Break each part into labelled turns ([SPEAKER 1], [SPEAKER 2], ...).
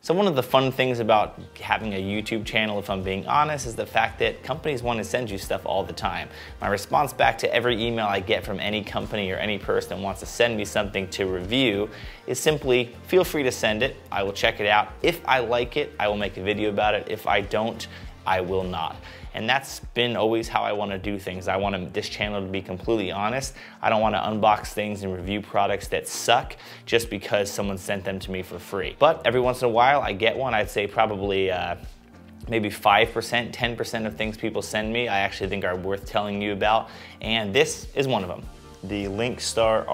[SPEAKER 1] So one of the fun things about having a YouTube channel, if I'm being honest, is the fact that companies want to send you stuff all the time. My response back to every email I get from any company or any person that wants to send me something to review is simply, feel free to send it. I will check it out. If I like it, I will make a video about it. If I don't, I will not. And that's been always how I want to do things. I want this channel to be completely honest. I don't want to unbox things and review products that suck just because someone sent them to me for free. But every once in a while I get one. I'd say probably maybe 5%, 10% of things people send me I actually think are worth telling you about. And this is one of them. The Linkstar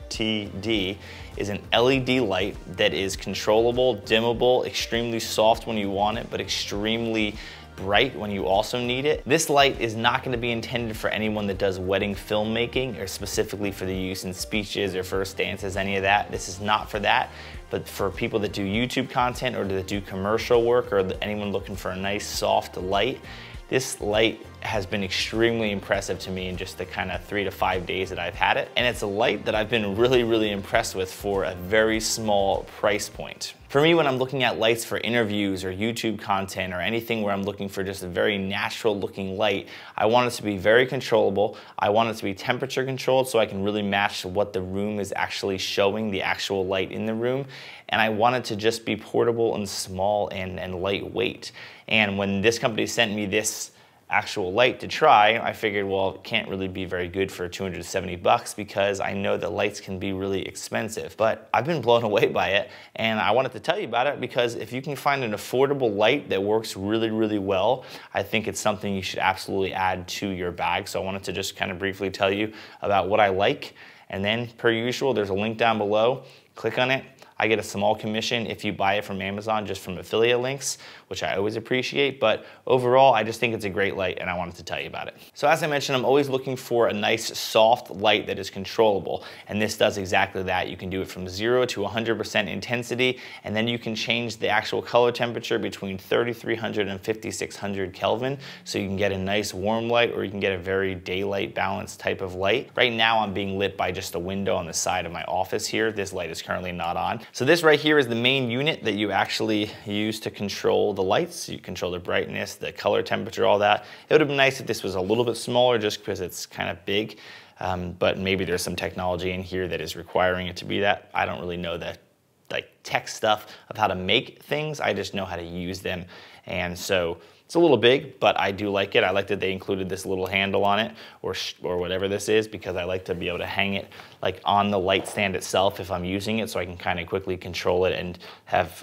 [SPEAKER 1] RX11TD is an LED light that is controllable, dimmable, extremely soft when you want it, but extremely bright when you also need it. This light is not going to be intended for anyone that does wedding filmmaking or specifically for the use in speeches or first dances, any of that. This is not for that, but for people that do YouTube content or that do commercial work or anyone looking for a nice soft light. This light has been extremely impressive to me in just the kind of 3 to 5 days that I've had it. And it's a light that I've been really impressed with for a very small price point. For me, when I'm looking at lights for interviews or YouTube content or anything where I'm looking for just a very natural looking light, I want it to be very controllable. I want it to be temperature controlled so I can really match what the room is actually showing, the actual light in the room. And I want it to just be portable and small and lightweight. And when this company sent me this actual light to try, I figured, well, it can't really be very good for 270 bucks because I know that lights can be really expensive. But I've been blown away by it, and I wanted to tell you about it because if you can find an affordable light that works really well, I think it's something you should absolutely add to your bag. So I wanted to just kind of briefly tell you about what I like, and then per usual, there's a link down below. Click on it. I get a small commission if you buy it from Amazon just from affiliate links, which I always appreciate, but overall, I just think it's a great light and I wanted to tell you about it. So as I mentioned, I'm always looking for a nice soft light that is controllable, and this does exactly that. You can do it from 0 to 100% intensity, and then you can change the actual color temperature between 3300 and 5600 Kelvin, so you can get a nice warm light or you can get a very daylight balanced type of light. Right now, I'm being lit by just a window on the side of my office here. This light is currently not on. So this right here is the main unit that you actually use to control the lights. You control the brightness, the color temperature, all that. It would have been nice if this was a little bit smaller just because it's kind of big, but maybe there's some technology in here that is requiring it to be that. I don't really know the tech stuff of how to make things. I just know how to use them. And so it's a little big, but I do like it. I like that they included this little handle on it or whatever this is, because I like to be able to hang it like on the light stand itself if I'm using it, so I can kind of quickly control it and have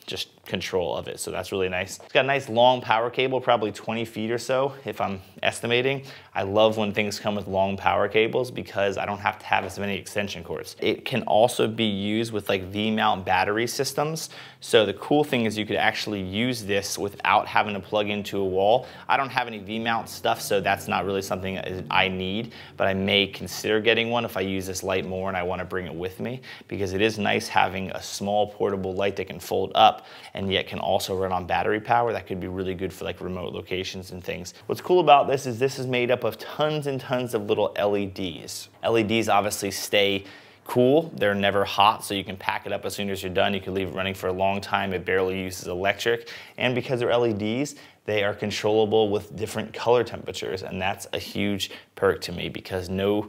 [SPEAKER 1] just control of it. So that's really nice. It's got a nice long power cable, probably 20 feet or so if I'm estimating. I love when things come with long power cables because I don't have to have as many extension cords. It can also be used with like V-mount battery systems. So the cool thing is you could actually use this without having to plug into a wall. I don't have any V-mount stuff, so that's not really something I need, but I may consider getting one if I use this light more and I want to bring it with me, because it is nice having a small portable light that can fold up and yet can also run on battery power. That could be really good for like remote locations and things. What's cool about this is made up of tons and tons of little LEDs. LEDs obviously stay cool. They're never hot, so you can pack it up as soon as you're done. You can leave it running for a long time. It barely uses electric. And because they're LEDs, they are controllable with different color temperatures. And that's a huge perk to me because no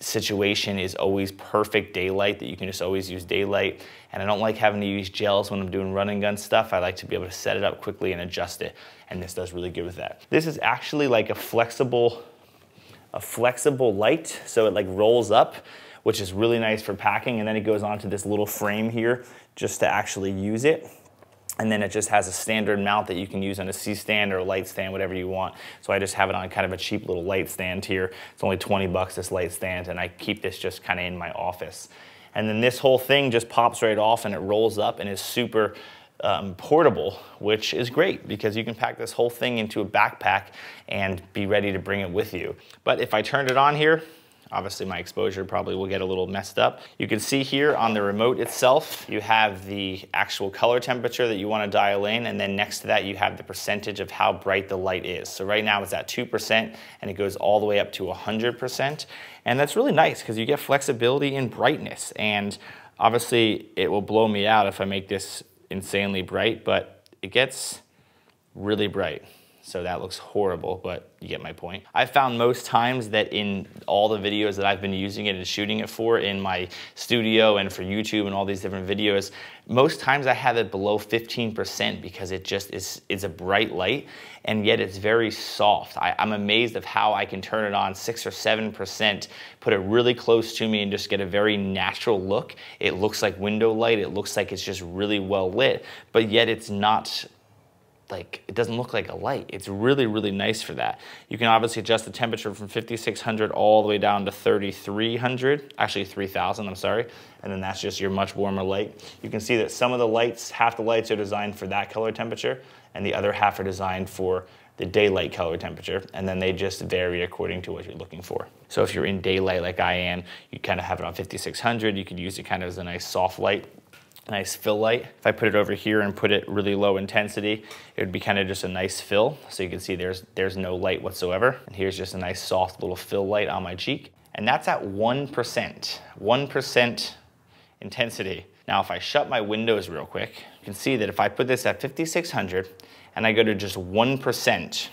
[SPEAKER 1] situation is always perfect daylight, that you can just always use daylight. And I don't like having to use gels when I'm doing run and gun stuff. I like to be able to set it up quickly and adjust it, and this does really good with that. This is actually like a flexible light, so it like rolls up, which is really nice for packing, and then it goes onto this little frame here just to actually use it. And then it just has a standard mount that you can use on a C-stand or a light stand, whatever you want. So I just have it on kind of a cheap little light stand here. It's only 20 bucks, this light stand, and I keep this just kind of in my office. And then this whole thing just pops right off and it rolls up and is super portable, which is great because you can pack this whole thing into a backpack and be ready to bring it with you. But if I turned it on here, obviously my exposure probably will get a little messed up. You can see here on the remote itself, you have the actual color temperature that you want to dial in, and then next to that you have the percentage of how bright the light is. So right now it's at 2% and it goes all the way up to 100%. And that's really nice because you get flexibility in brightness. And Obviously, it will blow me out if I make this insanely bright, but it gets really bright. So that looks horrible, but you get my point. I found most times that in all the videos that I've been using it and shooting it for in my studio and for YouTube and all these different videos, most times I have it below 15% because it just is a bright light, and yet it's very soft. I'm amazed of how I can turn it on 6 or 7%, put it really close to me and just get a very natural look. It looks like window light. It looks like it's just really well lit, but yet it's not like, it doesn't look like a light. It's really, really nice for that. You can obviously adjust the temperature from 5600 all the way down to 3300, actually 3000, I'm sorry. And then that's just your much warmer light. You can see that some of the lights, half the lights are designed for that color temperature, and the other half are designed for the daylight color temperature, and then they just vary according to what you're looking for. So if you're in daylight like I am, you kind of have it on 5600, you could use it kind of as a nice soft light. Nice fill light. If I put it over here and put it really low intensity, it would be kind of just a nice fill. So you can see there's no light whatsoever. And here's just a nice soft little fill light on my cheek. And that's at 1% intensity. Now, if I shut my windows real quick, you can see that if I put this at 5600 and I go to just 1%,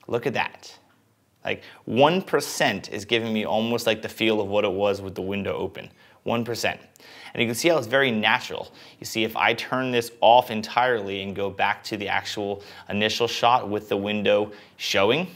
[SPEAKER 1] look at that. Like 1% is giving me almost like the feel of what it was with the window open. 1%. And you can see how it's very natural. You see, if I turn this off entirely and go back to the actual initial shot with the window showing,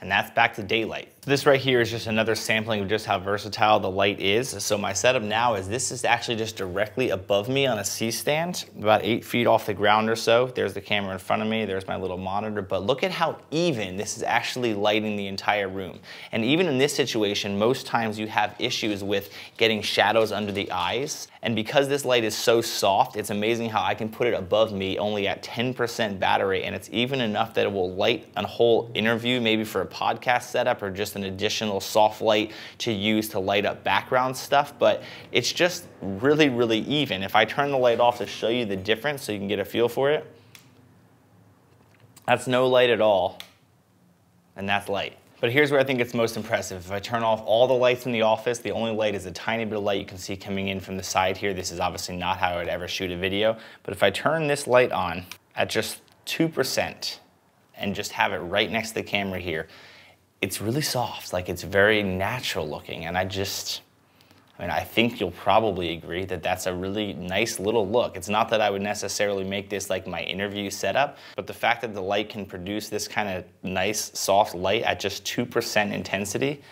[SPEAKER 1] and that's back to daylight. This right here is just another sampling of just how versatile the light is. So my setup now is this is actually just directly above me on a C-stand, about 8 feet off the ground or so. There's the camera in front of me, there's my little monitor, but look at how even this is actually lighting the entire room. And even in this situation, most times you have issues with getting shadows under the eyes. And because this light is so soft, it's amazing how I can put it above me only at 10% battery, and it's even enough that it will light a whole interview, maybe for a podcast setup or just an additional soft light to use to light up background stuff, but it's just really, really even. If I turn the light off to show you the difference so you can get a feel for it, that's no light at all, and that's light. But here's where I think it's most impressive. If I turn off all the lights in the office, the only light is a tiny bit of light you can see coming in from the side here. This is obviously not how I would ever shoot a video, but if I turn this light on at just 2% and just have it right next to the camera here, it's really soft, like it's very natural looking, and I think you'll probably agree that that's a really nice little look. It's not that I would necessarily make this like my interview setup, but the fact that the light can produce this kind of nice soft light at just 2% intensity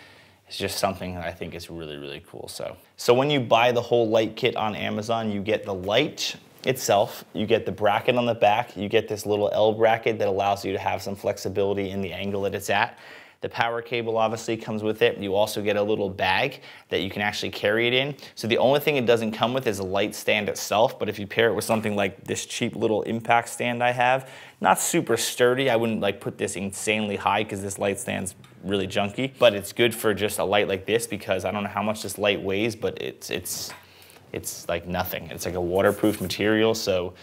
[SPEAKER 1] is just something that I think is really, really cool. So when you buy the whole light kit on Amazon, you get the light itself, you get the bracket on the back, you get this little L bracket that allows you to have some flexibility in the angle that it's at. The power cable obviously comes with it. You also get a little bag that you can actually carry it in. So the only thing it doesn't come with is a light stand itself, but if you pair it with something like this cheap little impact stand I have, not super sturdy. I wouldn't like put this insanely high because this light stand's really junky, but it's good for just a light like this because I don't know how much this light weighs, but it's like nothing. It's like a waterproof material, so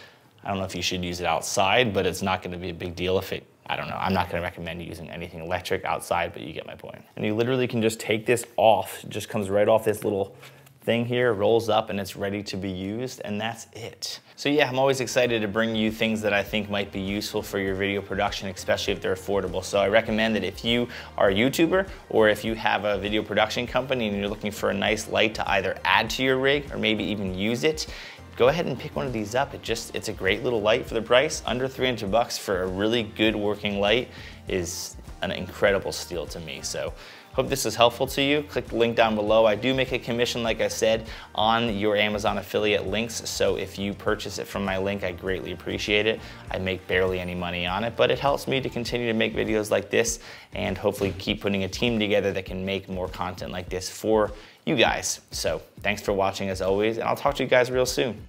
[SPEAKER 1] I don't know if you should use it outside, but it's not gonna be a big deal if I don't know, I'm not gonna recommend using anything electric outside, but you get my point. And you literally can just take this off, it just comes right off this little thing here, rolls up, and it's ready to be used, and that's it. So yeah, I'm always excited to bring you things that I think might be useful for your video production, especially if they're affordable. So I recommend that if you are a YouTuber or if you have a video production company and you're looking for a nice light to either add to your rig or maybe even use it, go ahead and pick one of these up. It's a great little light for the price. Under 300 bucks for a really good working light is an incredible steal to me. So hope this is helpful to you. Click the link down below. I do make a commission, like I said, on your Amazon affiliate links. So if you purchase it from my link, I greatly appreciate it. I make barely any money on it, but it helps me to continue to make videos like this and hopefully keep putting a team together that can make more content like this for you guys. So thanks for watching as always, and I'll talk to you guys real soon.